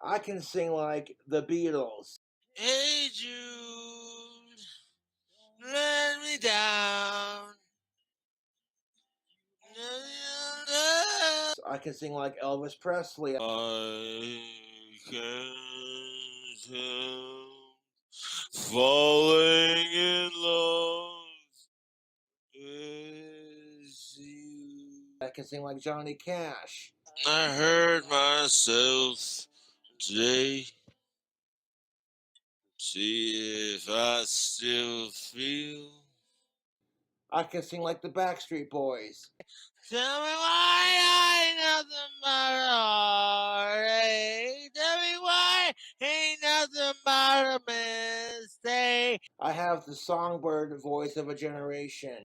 I can sing like the Beatles. Hey Jude, let me down. I can sing like Elvis Presley. I can't help falling in love with you. I can sing like Johnny Cash. I hurt myself today. See if I still feel. I can sing like the Backstreet Boys. Tell me why I ain't nothing but a heartache. Tell me why ain't nothing but a mistake. I have the songbird voice of a generation.